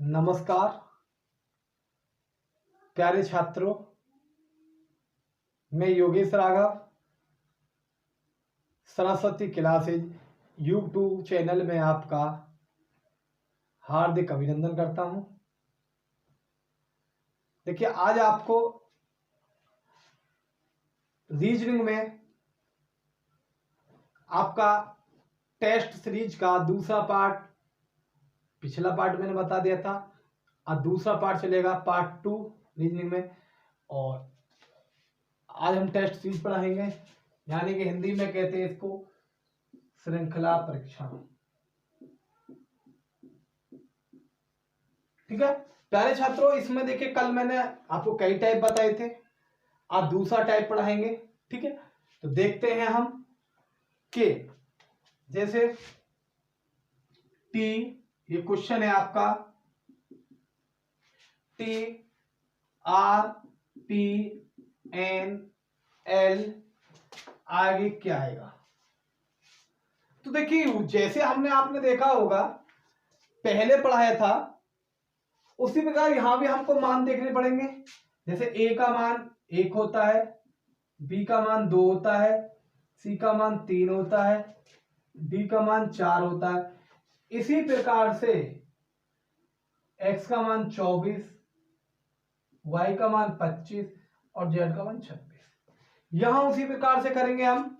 नमस्कार प्यारे छात्रों, मैं Yogesh Raghav Saraswati classes YouTube channel में आपका हार्दिक अभिनंदन करता हूं। देखिए, आज आपको रीजनिंग में आपका टेस्ट सीरीज का दूसरा पार्ट, पिछला पार्ट मैंने बता दिया था, और दूसरा पार्ट चलेगा पार्ट 2 रीजनिंग में। और आज हम टेस्ट सीरीज पढ़ाएंगे, यानी कि हिंदी में कहते हैं इसको श्रृंखला परीक्षा। ठीक है प्यारे छात्रों, इसमें देखिए कल मैंने आपको कई टाइप बताए थे, आज दूसरा टाइप पढ़ाएंगे। ठीक है, तो देखते हैं हम कि जैसे टी, ये क्वेश्चन है आपका T R P N L, आगे क्या आएगा। तो देखिए, जैसे आपने देखा होगा पहले पढ़ाया था, उसी प्रकार यहां भी हमको मान देखने पड़ेंगे। जैसे ए का मान 1 होता है, बी का मान 2 होता है, सी का मान 3 होता है, डी का मान 4 होता है। इसी प्रकार से एक्स का मान 24, वाई का मान 25 और जेड का मान 26। यहां उसी प्रकार से करेंगे हम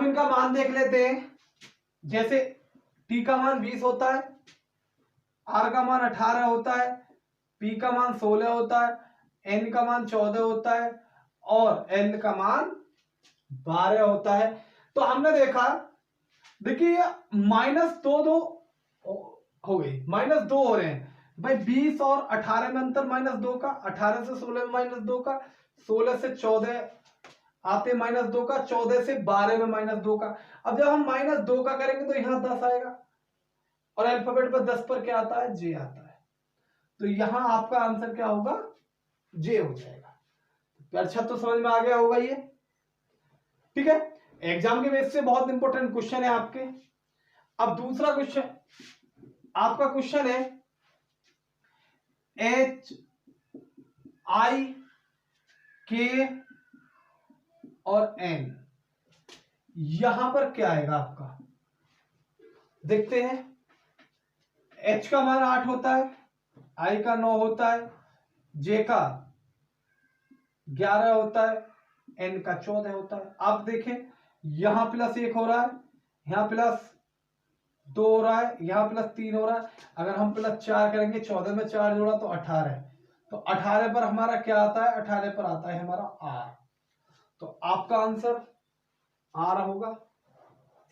इनका मान देख लेते हैं। जैसे टी का मान 20 होता है, आर का मान 18 होता है, पी का मान 16 होता है, एन का मान 14 होता है और एल का मान 12 होता है। तो हमने देखा, देखिए -2 हो गई, -2 हो रहे हैं भाई। 20 और 18 में अंतर -2 का, 18 से 16 में -2 का, 16 से 14 आते -2 का, 14 से 12 में -2 का। अब जब हम -2 का करेंगे तो यहां 10 आएगा, और अल्फाबेट पर 10 पर क्या आता है, जे आता है। तो यहां आपका आंसर क्या होगा, जे हो जाएगा। अच्छा, तो समझ में आ गया होगा ये। ठीक है, एग्जाम के बेस से बहुत इंपॉर्टेंट क्वेश्चन है आपके। अब दूसरा क्वेश्चन आपका क्वेश्चन है एच आई के और एन, यहां पर क्या आएगा आपका, देखते हैं। एच का मान 8 होता है, आई का 9 होता है, जे का 11 होता है, एन का 14 होता है। आप देखें, यहां +1 हो रहा है, यहां +2 हो रहा है, यहां +3 हो रहा है। अगर हम +4 करेंगे, 14 में 4 जोड़ा तो 18 है। तो 18 पर हमारा क्या आता है, 18 पर आता है हमारा आर। तो आपका आंसर आर होगा।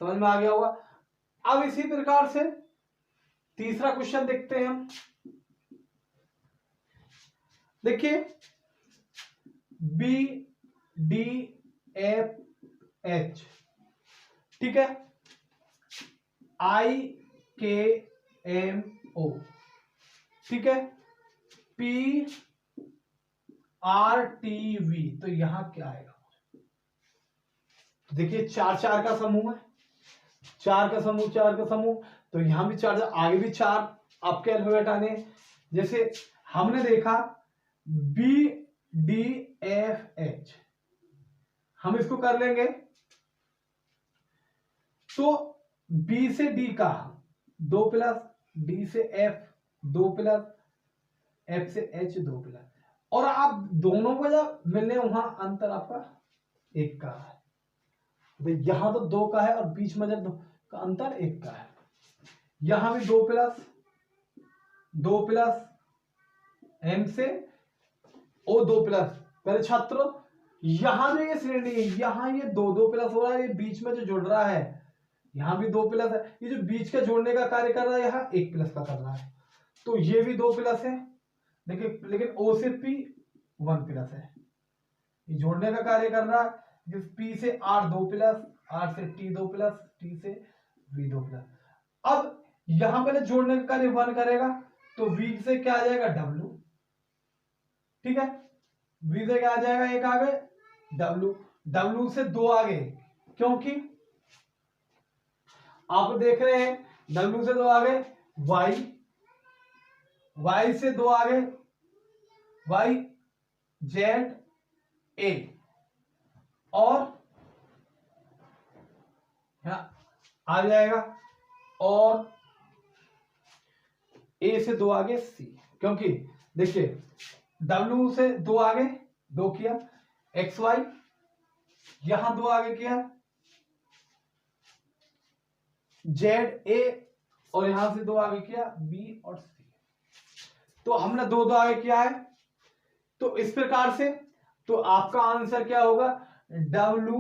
समझ में आ गया होगा। अब इसी प्रकार से तीसरा क्वेश्चन देखते हैं हम। देखिए, बी डी एफ एच, ठीक है, आई के एम ओ, ठीक है, पी आर टी वी। तो यहां क्या आएगा, देखिए 4 का समूह है, 4 का समूह, 4 का समूह। तो यहां भी 4, आगे भी 4 आपके अल्फाबेट आने। जैसे हमने देखा बी डी एफ एच, हम इसको कर लेंगे। तो बी से डी का 2+, डी से एफ 2+, एफ से एच 2+, और आप दोनों को जब मिलने, वहां अंतर आपका 1 का है। तो यहां तो 2 का है और बीच में जब का अंतर 1 का है। यहां भी 2+, 2+, एम से ओ 2+। पहले छात्रों, यहां जो ये श्रेणी है, यहां ये 2+2 हो रहा है, ये बीच में जो जुड़ रहा है यहां भी 2+ है। ये जो बीच का जोड़ने का कार्य कर रहा है, यहां 1+ का कर रहा है। तो ये भी 2+ है। देखिए, लेकिन ओ से पी 1+ है, ये जोड़ने का कार्य कर रहा है। पी से आर 2+, आर से टी 2+, टी से वी 2+। अब यहां पहले जोड़ने का कार्य 1 करेगा, तो वी से क्या आ जाएगा, डब्ल्यू। ठीक है, वी से क्या आ जाएगा, 1 आगे, डब्ल्यू। डब्ल्यू से 2 आगे, क्योंकि आप देख रहे हैं डब्ल्यू से 2 आगे, वाई, वाई से 2 आगे वाई जेड ए, और आ जाएगा, और ए से 2 आगे सी, क्योंकि देखिए डब्ल्यू से 2 आगे 2 किया, एक्स वाई यहां 2 आगे किया, जेड ए, और यहां से 2 आगे किया बी और सी। तो हमने 2 आगे किया है, तो इस प्रकार से तो आपका आंसर क्या होगा, डब्ल्यू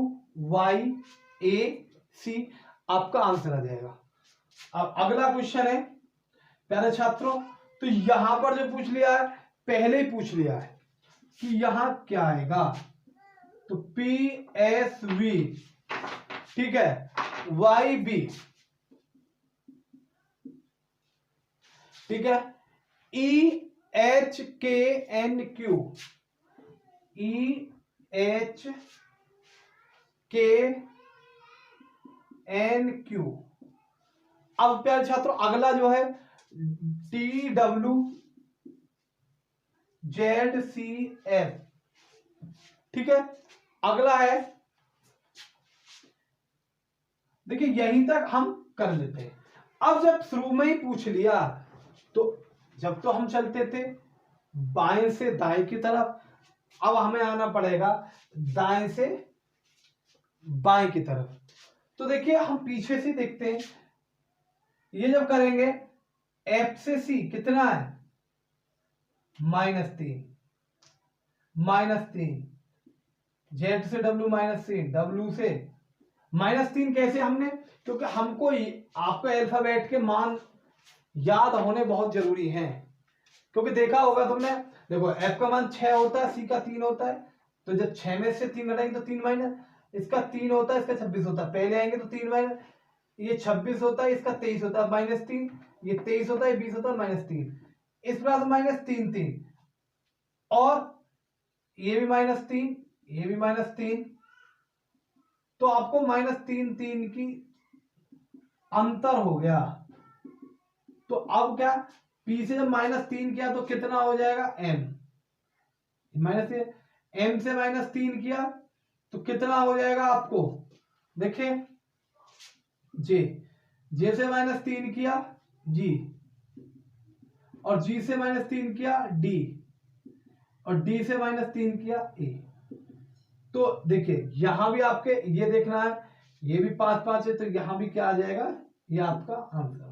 वाई ए सी आपका आंसर आ जाएगा। अब अगला क्वेश्चन है प्यारे छात्रों, तो यहां पर जो पूछ लिया है पहले ही पूछ लिया है कि यहां क्या आएगा, तो पी एस वी, ठीक है, वाई बी, ठीक है, E H K N Q, E H K N Q. अब प्यारे छात्रों अगला जो है T W Z C F, ठीक है, अगला है, देखिए यहीं तक हम कर लेते हैं। अब जब शुरू में ही पूछ लिया, तो जब तो हम चलते थे बाएं से दाएं की तरफ, अब हमें आना पड़ेगा दाएं से बाएं की तरफ। तो देखिए हम पीछे से देखते हैं, ये जब करेंगे एफ से सी कितना है, -3, -3, जेड से डब्ल्यू -3, डब्ल्यू से -3 कैसे हमने, क्योंकि हमको आपको अल्फाबेट के मान याद होने बहुत जरूरी हैं, क्योंकि देखा होगा तुमने, देखो एफ का मान 6 होता है, सी का 3 होता है, तो जब 6 में से 3 घटाएंगे तो 3 माइनस, इसका 3 होता है, इसका 26 होता है, पहले आएंगे तो 3 माइनस, ये 26 होता है, इसका 23 होता है, -3, ये 23 होता है, 20 होता है, -3, इस प्रकार -3 3, और ये भी -3, ये भी -3, तो आपको -3 3 की अंतर हो गया। तो अब क्या, पी से जब -3 किया तो कितना हो जाएगा, एम, माइनस एम से -3 किया तो कितना हो जाएगा आपको, देखिए जे, जे से -3 किया जी, और जी से -3 किया डी, और डी से -3 किया ए। तो देखिए यहां भी आपके ये देखना है, ये भी 5 5 है, तो यहां भी क्या आ जाएगा, ये आपका आंसर,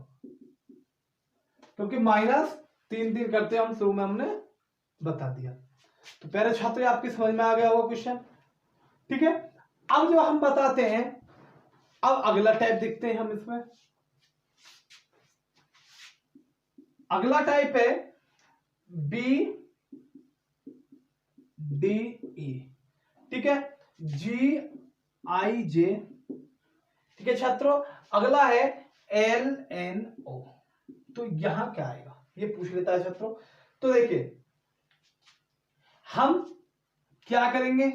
क्योंकि -3 3 करते हम शुरू में हमने बता दिया। तो प्यारे छात्र आपकी समझ में आ गया होगा क्वेश्चन, ठीक है। अब जो हम बताते हैं, अब अगला टाइप देखते हैं हम इसमें, अगला टाइप है बी डी ई, ठीक है, जी आई जे, ठीक है छात्रों। अगला है एल एन ओ, तो यहां क्या आएगा ये पूछ लेता है छात्रों। तो देखिए हम क्या करेंगे,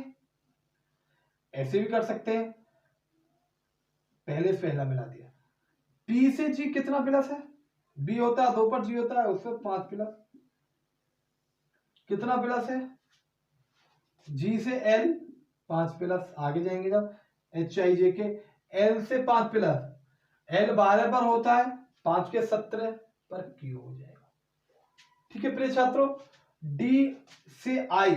ऐसे भी कर सकते हैं, पहले पहला मिला दिया, पी से जी कितना प्लस है, बी होता है 2 पर जी होता है, उससे 5 प्लस, कितना प्लस है, जी से एल 5 प्लस, आगे जाएंगे जब एच आई जे के, एल से 5 प्लस, एल 12 पर होता है, 5 के 17 पर क्यू हो जाएगा, ठीक है प्रिय छात्रों। डी से आई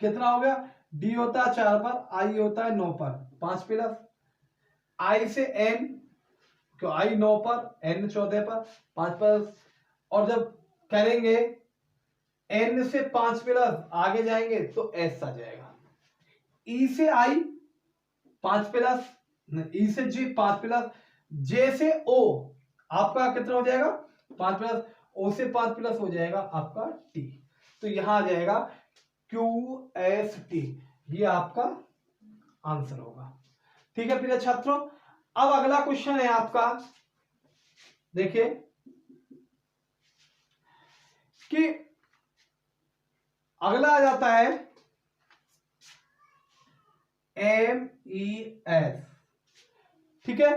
कितना हो गया, डी होता है 4 पर, आई होता है 9 पर, 5 प्लस, आई से एन, क्यों आई 9 पर, एन 14 पर, 5 प्लस, और जब करेंगे एन से 5 प्लस आगे जाएंगे तो एस आ जाएगा, ई से आई 5 प्लस, ई से जी 5 प्लस, जे से ओ आपका कितना हो जाएगा 5 प्लस, ओ से 5 प्लस हो जाएगा आपका टी, तो यहां आ जाएगा क्यू एस टी, ये आपका आंसर होगा, ठीक है प्रिय छात्रों। अब अगला क्वेश्चन है आपका, देखिए कि अगला आ जाता है एम ई एस, ठीक है,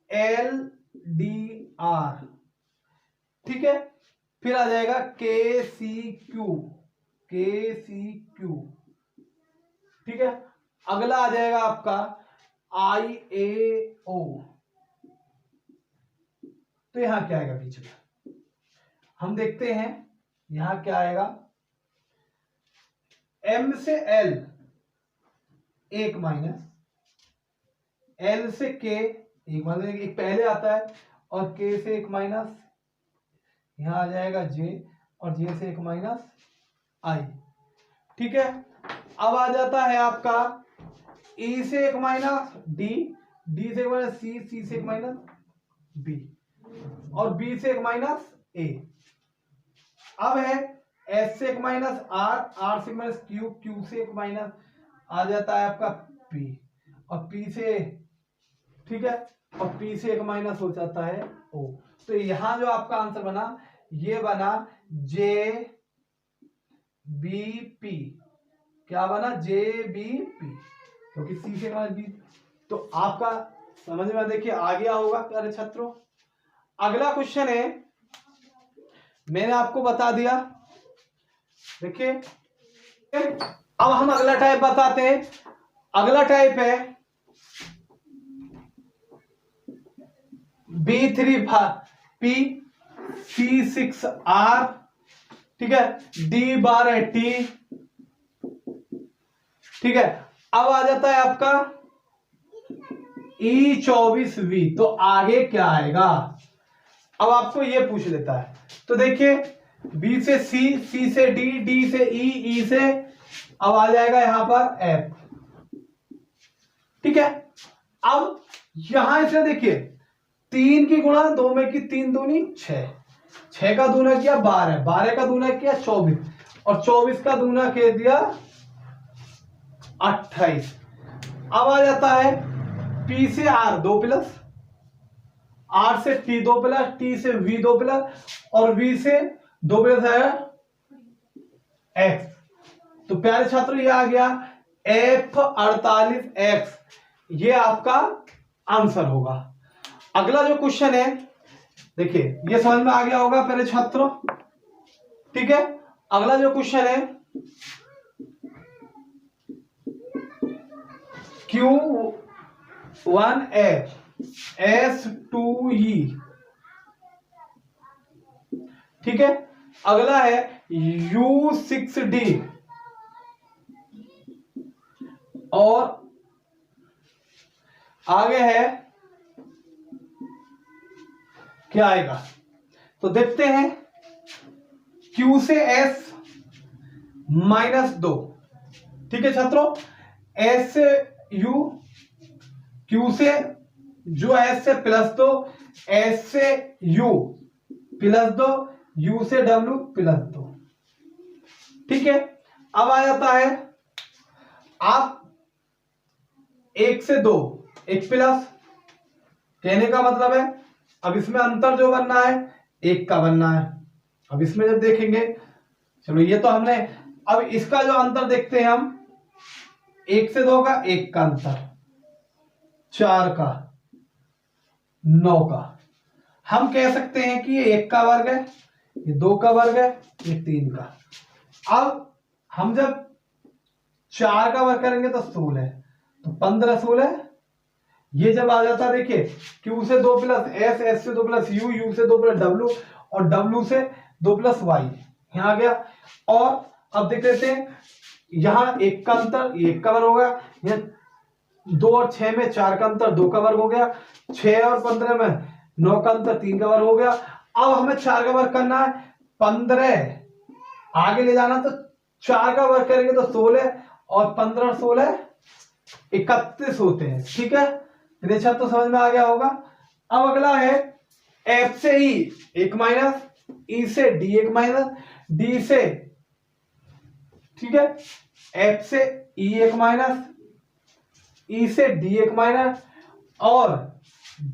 एल डी आर, ठीक है। फिर आ जाएगा के सी क्यू, के सी क्यू, ठीक है। अगला आ जाएगा आपका आई ए ओ। तो यहां क्या आएगा बीच में, हम देखते हैं यहां क्या आएगा। एम से एल एक माइनस, एल से के एक माइनस, एक पहले आता है, और के से एक माइनस, यहां आ जाएगा जे, और जे से एक माइनस आई, ठीक है। अब आ जाता है आपका ई से एक माइनस डी, डी से एक माइनस सी, सी से एक माइनस बी, और बी से एक माइनस ए। अब है एस से एक माइनस आर, आर से एक माइनस क्यू, क्यू से एक माइनस आ जाता है आपका पी, और पी से, ठीक है, और पी से एक माइनस हो जाता है ओ। तो यहां जो आपका आंसर बना, ये बना जे बी पी। क्या बना, जे बी पी, क्योंकि सी से माइनस बी। तो आपका समझ में देखिए आ गया होगा प्यारे छात्रों। अगला क्वेश्चन है, मैंने आपको बता दिया, देखिए। अब हम अगला टाइप बताते हैं। अगला टाइप है B3 P C6R, ठीक है, D12 T, ठीक है। अब आ जाता है आपका E24V। तो आगे क्या आएगा, अब आपको ये पूछ लेता है। तो देखिए B से C, C से D, D से E, E से अब आ जाएगा यहां पर F, ठीक है। अब यहां इसे देखिए, 3 की गुणा 2 में की 3 दूनी 6, 6 का दूना किया 12, 12 का दूना किया 24, और 24 का दूना कह दिया 28। अब आ जाता है P से R 2 प्लस, R से T 2 प्लस, T से V 2 प्लस, और V से 2 प्लस है X। तो प्यारे छात्रों ये आ गया F48X, ये आपका आंसर होगा। अगला जो क्वेश्चन है, देखिए ये समझ में आ गया होगा प्यारे छात्रों, ठीक है। अगला जो क्वेश्चन है Q1F S2E, ठीक है। अगला है U6D, और आगे है क्या आएगा, तो देखते हैं। Q से S -2, ठीक है छात्रों। S से U, Q से जो S से +2, S से U +2, U से W +2, ठीक है। अब आ जाता है आप 1 से 2 1 प्लस, कहने का मतलब है अब इसमें अंतर जो बनना है 1 का बनना है। अब इसमें जब देखेंगे, चलो ये तो हमने, अब इसका जो अंतर देखते हैं हम, 1 से 2 का 1 का अंतर, 4 का, 9 का। हम कह सकते हैं कि ये 1 का वर्ग है, ये 2 का वर्ग है, ये 3 का। अब हम जब 4 का वर्ग करेंगे तो 16, तो 15 16, ये जब आ जाता है देखिए Q से 2 प्लस S, S से 2 प्लस U, U से 2 प्लस W, और W से 2 प्लस Y, यहां आ गया। और अब देख लेते हैं, यहां 1 का अंतर, 1 का वर्ग हो गया, यहां 2 और 6 में 4 का अंतर, 2 का वर्ग हो गया, 6 और 15 में 9 का अंतर, 3 का वर्ग हो गया। अब हमें 4 का वर्ग करना है, 15 आगे ले जाना, तो 4 का वर्ग करेंगे तो 16, और 15 और 16 31 होते हैं, ठीक है। रेशा तो समझ में आ गया होगा। अब अगला है F से E 1 माइनस, E से D 1 माइनस, D से, ठीक है, F से E 1 माइनस, E से D 1 माइनस, और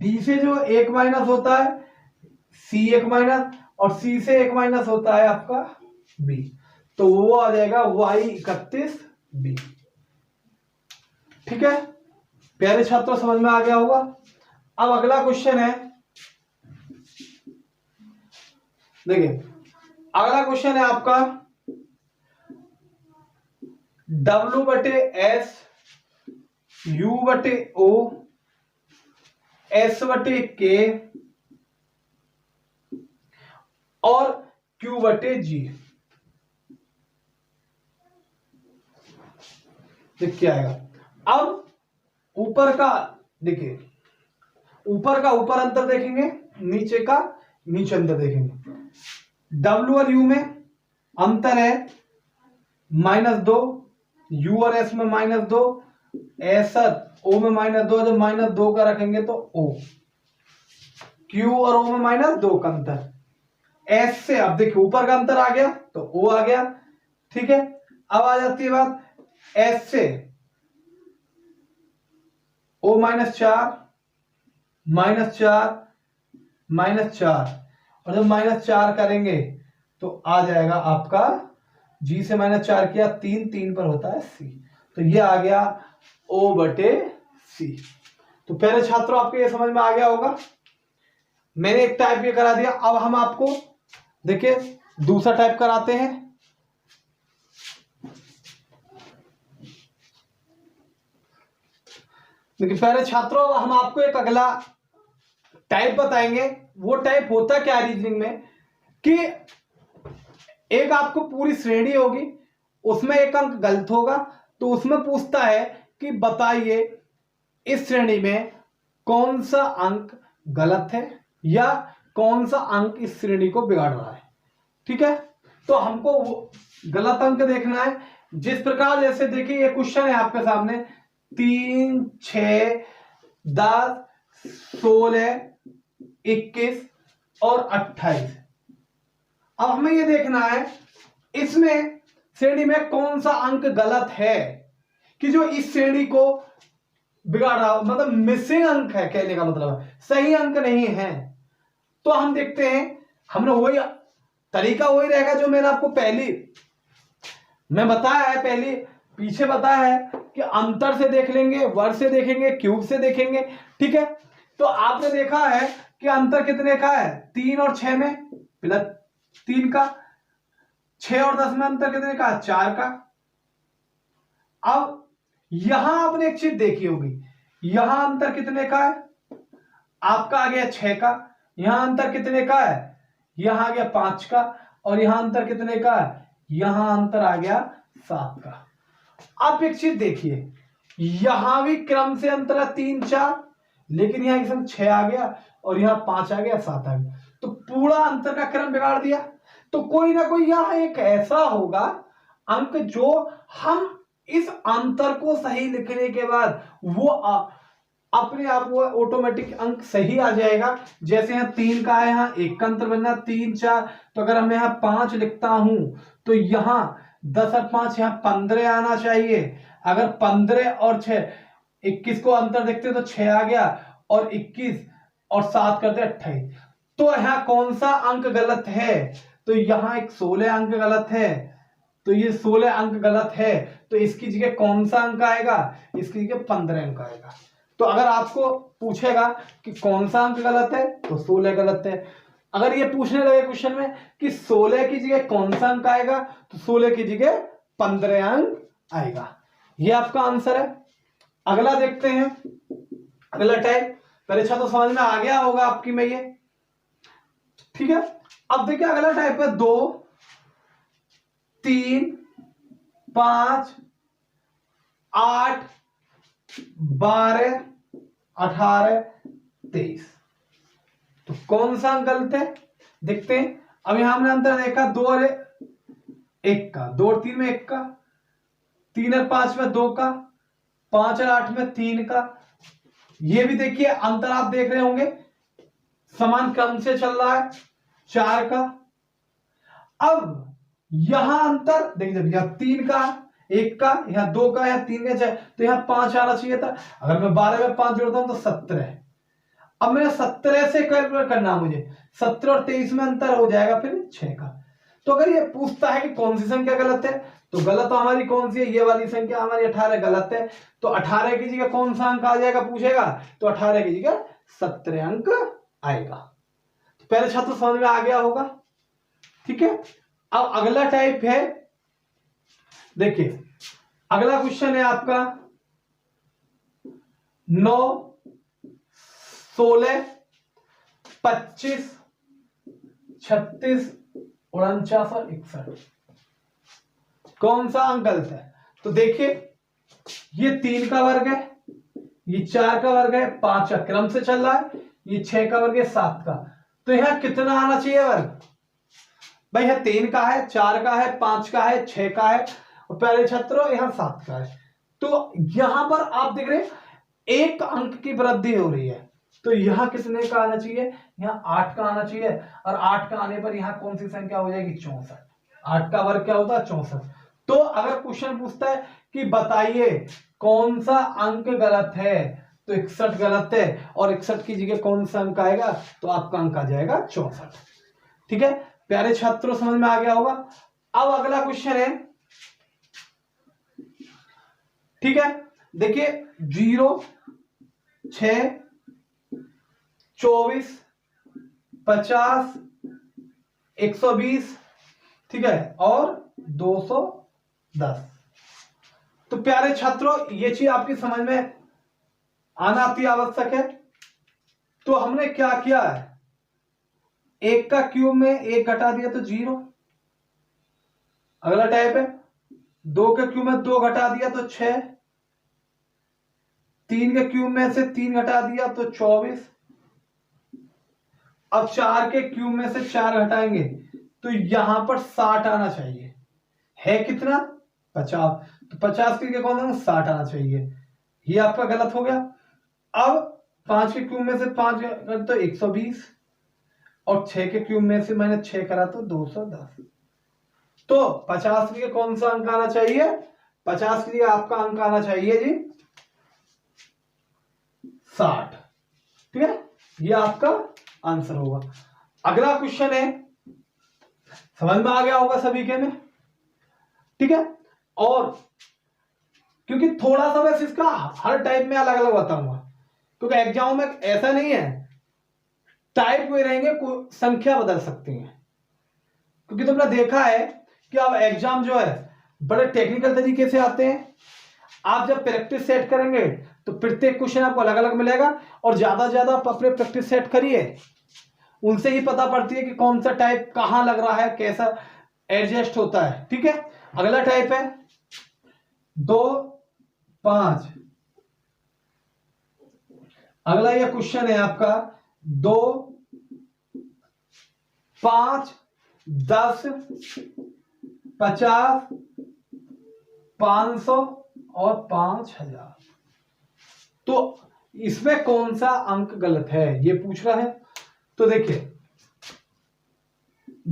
D से जो 1 माइनस होता है C 1 माइनस, और C से 1 माइनस होता है आपका B, तो वो आ जाएगा Y31B, ठीक है। प्यारे छात्रों समझ में आ गया होगा। अब अगला क्वेश्चन है देखिए अगला क्वेश्चन है आपका W/S U/O S/K और Q/G। देख क्या आएगा। अब ऊपर का देखिए, ऊपर का ऊपर अंतर देखेंगे, नीचे का नीचे अंतर देखेंगे। W और U में अंतर है -2, U और S में -2, S और O में -2, जब -2 का रखेंगे तो O, Q और O में -2 का अंतर। S से अब देखिए ऊपर का अंतर आ गया तो O आ गया, ठीक है। अब आ जाती है बात S से O -4 -4 -4, और जब -4 करेंगे तो आ जाएगा आपका G से -4 किया 3, 3 पर होता है C, तो ये आ गया O/C। तो पहले छात्रों आपको ये समझ में आ गया होगा। मैंने एक टाइप ये करा दिया, अब हम आपको देखिए दूसरा टाइप कराते हैं। देखिए पहले छात्रों हम आपको एक अगला टाइप बताएंगे। वो टाइप होता क्या रीजनिंग में कि एक आपको पूरी श्रेणी होगी, उसमें एक अंक गलत होगा, तो उसमें पूछता है कि बताइए इस श्रेणी में कौन सा अंक गलत है या कौन सा अंक इस श्रेणी को बिगाड़ रहा है, ठीक है। तो हमको वो गलत अंक देखना है। जिस प्रकार जैसे देखिए ये क्वेश्चन है आपके सामने 3, 6, 10, 16, 21 और 28। अब हमें ये देखना है इसमें श्रेणी में कौन सा अंक गलत है कि जो इस श्रेणी को बिगाड़ रहा, मतलब मिसिंग अंक है, कहने का मतलब है सही अंक नहीं है। तो हम देखते हैं, हमने वही तरीका वही रहेगा जो मैंने आपको मैं बताया है, पहले पीछे बताया है कि अंतर से देख लेंगे, वर्ग से देखेंगे, क्यूब से देखेंगे, ठीक है। तो आपने देखा है कि अंतर कितने का है, 3 और 6 में +3 का, 6 और 10 में अंतर कितने का, 4 का। अब यहां आपने एक चीज देखी होगी, यहां अंतर कितने का है, आपका आ गया 6 का, यहां अंतर कितने का है, यहां आ गया 5 का, और यहां अंतर कितने का है, यहां अंतर आ गया 7 का। आप एक चीज देखिए, यहां भी क्रम से अंतर है 3, 4, लेकिन यहां संग 6 आ गया और यहां 5 आ गया, 7 आ गया, तो पूरा अंतर का क्रम बिगाड़ दिया। तो कोई ना कोई यहां एक ऐसा होगा अंक जो हम इस अंतर को सही लिखने के बाद वो अपने आप वो ऑटोमेटिक अंक सही आ जाएगा। जैसे यहाँ 3 का है, यहाँ 1 का अंतर बनना 3, 4, तो अगर मैं यहाँ 5 लिखता हूं तो यहाँ 10 और 5 यहाँ 15 आना चाहिए। अगर 15 और 6 21 को अंतर देखते तो 6 आ गया, और 21 और 7 करते 28। तो यहाँ कौन सा अंक गलत है, तो यहाँ एक 16 अंक गलत है, तो ये 16 अंक गलत है, तो इसकी जगह कौन सा अंक आएगा, इसकी जगह 15 अंक आएगा। तो अगर आपको पूछेगा कि कौन सा अंक गलत है तो 16 गलत है। अगर ये पूछने लगे क्वेश्चन में कि 16 की जगह कौन सा अंक आएगा तो 16 की जगह 15 अंक आएगा। ये आपका आंसर है। अगला देखते हैं, अगला टाइप परीक्षा तो समझ में आ गया होगा आपकी में ये, ठीक है। अब देखिए अगला टाइप है 2, 3, 5, 8, 12, 18, 23। तो कौन सा अंक गलत है देखते हैं। अब यहां हमने अंतर देखा 2 और 1 का, 2 और 3 में 1 का, 3 और 5 में 2 का, 5 और 8 में 3 का। ये भी देखिए अंतर आप देख रहे होंगे समान क्रम से चल रहा है 4 का। अब यहां अंतर देखिए, जब यह 3 का, 1 का, यहाँ 2 का, यहाँ 3 का, तो यहाँ 5 आना चाहिए था। अगर मैं 12 में 5 जोड़ता हूं तो 17। अब मैंने 17 से कैलकुलेट करना, मुझे 17 और 23 में अंतर हो जाएगा फिर 6 का। तो अगर ये पूछता है कि कौन सी संख्या गलत है, तो गलत तो हमारी कौन सी है, ये वाली संख्या हमारी 18 गलत है। तो 18 की जगह कौन सा अंक आ जाएगा पूछेगा, तो 18 की जगह 17 अंक आएगा। तो पहले छात्र समझ में आ गया होगा। ठीक है। अब अगला टाइप है, देखिए अगला क्वेश्चन है आपका 9, 16, 25, 36, 49 और 61। कौन सा अंक गलत है? तो देखिए ये 3 का वर्ग है, ये 4 का वर्ग है, 5 का क्रम से चल रहा है, ये 6 का वर्ग है, 7 का। तो यहां कितना आना चाहिए वर्ग? भाई यह 3 का है, 4 का है, 5 का है, 6 का है और प्यारे छात्रों यहां 7 का है। तो यहां पर आप देख रहे हैं एक अंक की वृद्धि हो रही है। तो यहां कितने का आना चाहिए? यहां 8 का आना चाहिए। और 8 का आने पर यहां कौन सी संख्या हो जाएगी? 64। 8 का वर्ग क्या होता है? 64। तो अगर क्वेश्चन पूछता है कि बताइए कौन सा अंक गलत है, तो 61 गलत है और 61 की जगह कौन सा अंक आएगा? तो आपका अंक आ जाएगा 64। ठीक है प्यारे छात्रों, समझ में आ गया होगा। अब अगला क्वेश्चन है, ठीक है, देखिए 0, 6, 24, 50, 120, ठीक है, और 210। तो प्यारे छात्रों ये चीज आपकी समझ में आना अति आवश्यक है। तो हमने क्या किया है, 1 का क्यूब में 1 घटा दिया तो 0। अगला टाइप है 2 के क्यूब में 2 घटा दिया तो 6, 3 के क्यूब में से 3 घटा दिया तो 24। अब 4 के क्यूब में से 4 घटाएंगे तो यहां पर 60 आना चाहिए। है कितना? 50। तो 50 के लिए कौन सा? 60 आना चाहिए। ये आपका गलत हो गया। अब 5 के क्यूब में से 5 तो 120 और 6 के क्यूब में से मैंने 6 करा तो 210। तो 50 के लिए कौन सा अंक आना चाहिए? 50 के लिए आपका अंक आना चाहिए जी 60। ठीक है, ये आपका आंसर होगा। अगला क्वेश्चन है, समझ में आ गया होगा सभी के में, ठीक है। और क्योंकि थोड़ा सा बस इसका हर टाइप में अलग अलग बताऊंगा, क्योंकि एग्जाम में ऐसा नहीं है टाइप हुए रहेंगे, संख्या बदल सकती है। क्योंकि तुमने देखा है कि अब एग्जाम जो है बड़े टेक्निकल तरीके से आते हैं। आप जब प्रैक्टिस सेट करेंगे तो प्रत्येक क्वेश्चन आपको अलग अलग मिलेगा और ज्यादा से ज्यादा आप अपने प्रैक्टिस सेट करिए, उनसे ही पता पड़ती है कि कौन सा टाइप कहां लग रहा है, कैसा एडजस्ट होता है। ठीक है, अगला टाइप है 2, 5। अगला ये क्वेश्चन है आपका 2, 5, 10, 50, 500 और 5000। तो इसमें कौन सा अंक गलत है ये पूछ रहा है। तो देखिए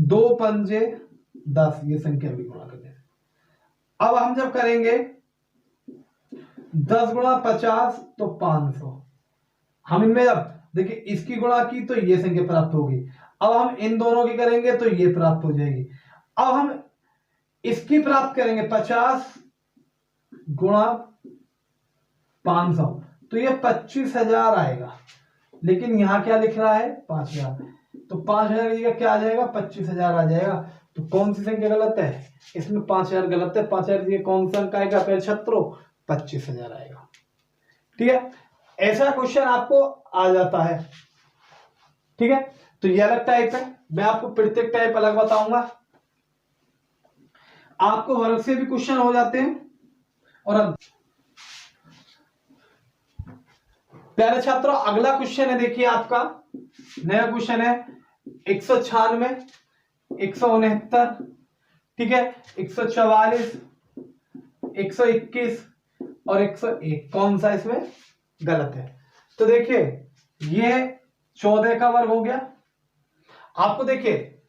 2 पंजे 10, ये संख्या भी गुणा करते हैं। अब हम जब करेंगे 10 गुणा 50 तो 500। हम इनमें अब देखिए इसकी गुणा की तो ये संख्या प्राप्त होगी। अब हम इन दोनों की करेंगे तो ये प्राप्त हो जाएगी। अब हम इसकी प्राप्त करेंगे 50 गुणा 500 तो ये 25,000 आएगा। लेकिन यहां क्या लिख रहा है? 5,000। तो 5,000 की जगह क्या आ जाएगा? 25,000 आ जाएगा। तो कौन सी संख्या गलत है? इसमें 5,000 गलत है। 5,000 की जगह कौन सा अंक आएगा फिर छात्रों? 25,000 आएगा। ठीक है, ऐसा क्वेश्चन आपको आ जाता है। ठीक है, तो ये अलग टाइप है, मैं आपको प्रत्येक टाइप अलग बताऊंगा। आपको वर्ग से भी क्वेश्चन हो जाते हैं। और प्यारे छात्रों अगला क्वेश्चन है, देखिए आपका नया क्वेश्चन है 196, 169, ठीक है, 144, 121 और 101। कौन सा इसमें गलत है? तो देखिए ये 14 का वर्ग हो गया। आपको देखिए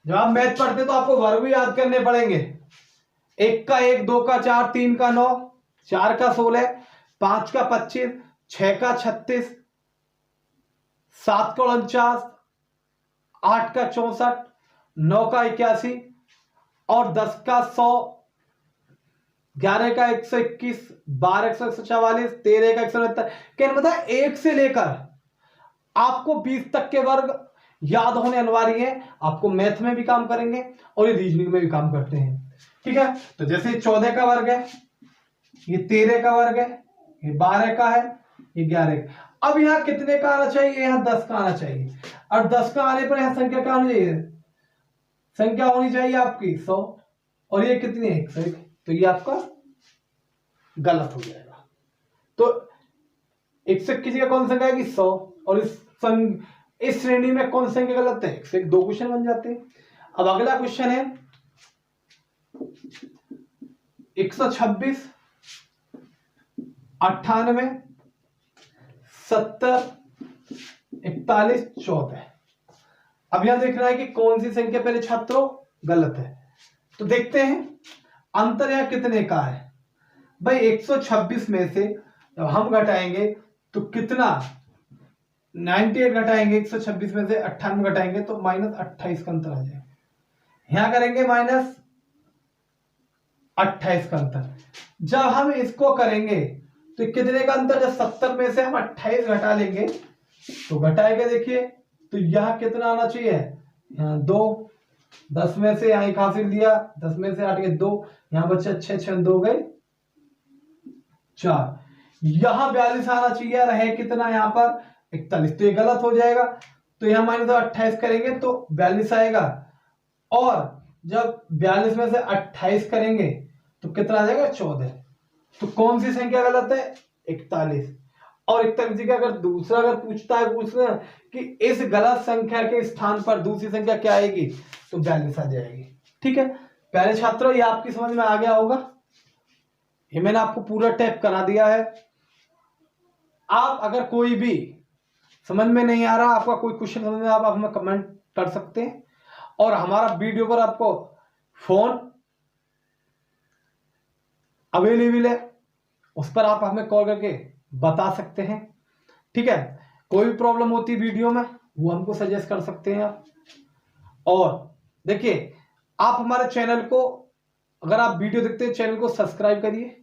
जब आप मैथ पढ़ते तो आपको वर्ग भी याद करने पड़ेंगे। 1 का 1, 2 का 4, 3 का 9, 4 का 16, 5 का 25, 6 का 36, 7 का 49, 8 का 64, 9 का 81 और 10 का 100, 11 का 121, 12 का 144, 13 का 169। कहने मतलब 1 से लेकर आपको 20 तक के वर्ग याद होने अनिवार्य है, आपको मैथ में भी काम करेंगे और ये रीजनिंग में भी काम करते हैं। ठीक है, तो जैसे 14 का वर्ग है, ये 13 का वर्ग है, ये 12 का है, ये 11 का। अब यहाँ कितने का आना चाहिए? यहाँ 10 का आना चाहिए। और 10 का आने पर यहाँ संख्या क्या होनी चाहिए? संख्या होनी चाहिए आपकी 100, और ये कितनी है? 101। तो ये आपका गलत हो जाएगा। तो 101 की जगह कौन सा संख्या आएगी? 100। और इस श्रेणी में कौन सा संख्या गलत है? 101। 2 क्वेश्चन बन जाते हैं। अब अगला क्वेश्चन है 126, 98, 70, 41, 14। अब यहां देखना है कि कौन सी संख्या पहले छात्रों गलत है। तो देखते हैं अंतर यहां कितने का है। भाई 126 में से जब हम घटाएंगे तो कितना? 98 घटाएंगे 126 में से, 98 घटाएंगे तो -28 का अंतर आ जाएगा। यहां करेंगे -28 का अंतर। जब हम इसको करेंगे तो कितने का अंतर? जब 70 में से हम 28 घटा लेंगे तो घटाएंगे, देखिए तो यहां कितना आना चाहिए? यहाँ 2। 10 में से यहाँ एक हासिल दिया, 10 में से 8 गए 2, यहाँ बच्चा 6, 6 2 गए 4। यहां 42 आना चाहिए, रहे कितना यहाँ पर? 41। तो ये गलत हो जाएगा। तो यहां -28 करेंगे तो 42 आएगा, और जब 42 में से 28 करेंगे तो कितना आ जाएगा? 14। तो कौन सी संख्या गलत है? 41। और 41 जगह अगर दूसरा अगर पूछता है कि इस गलत संख्या के स्थान पर दूसरी संख्या क्या आएगी, तो 42 आ जाएगी। ठीक है प्यारे छात्रों, ये आपकी समझ में आ गया होगा। ये मैंने आपको पूरा टैप करा दिया है। आप अगर कोई भी समझ में नहीं आ रहा, आपका कोई क्वेश्चन समझ में आप हमें कमेंट कर सकते हैं, और हमारा वीडियो पर आपको फोन अवेलेबल है, उस पर आप हमें कॉल करके बता सकते हैं। ठीक है, कोई भी प्रॉब्लम होती है वीडियो में वो हमको सजेस्ट कर सकते हैं आप। और देखिए आप हमारे चैनल को, अगर आप वीडियो देखते हैं, चैनल को सब्सक्राइब करिए।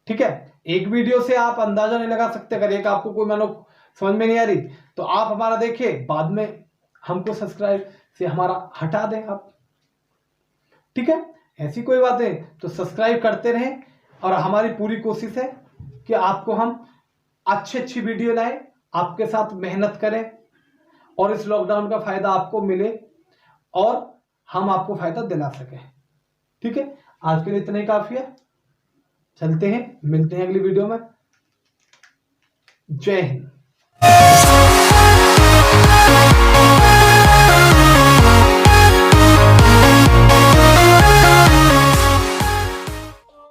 ठीक है, एक वीडियो से आप अंदाजा नहीं लगा सकते। अगर एक आपको कोई मानो समझ में नहीं आ रही तो आप हमारा देखिए, बाद में हमको सब्सक्राइब से हमारा हटा दें आप। ठीक है, ऐसी कोई बात है तो सब्सक्राइब करते रहें, और हमारी पूरी कोशिश है कि आपको हम अच्छी वीडियो लाएं, आपके साथ मेहनत करें, और इस लॉकडाउन का फायदा आपको मिले और हम आपको फायदा दिला सकें। ठीक है, आज के लिए इतना ही काफी है। चलते हैं, मिलते हैं अगली वीडियो में। जय हिंद।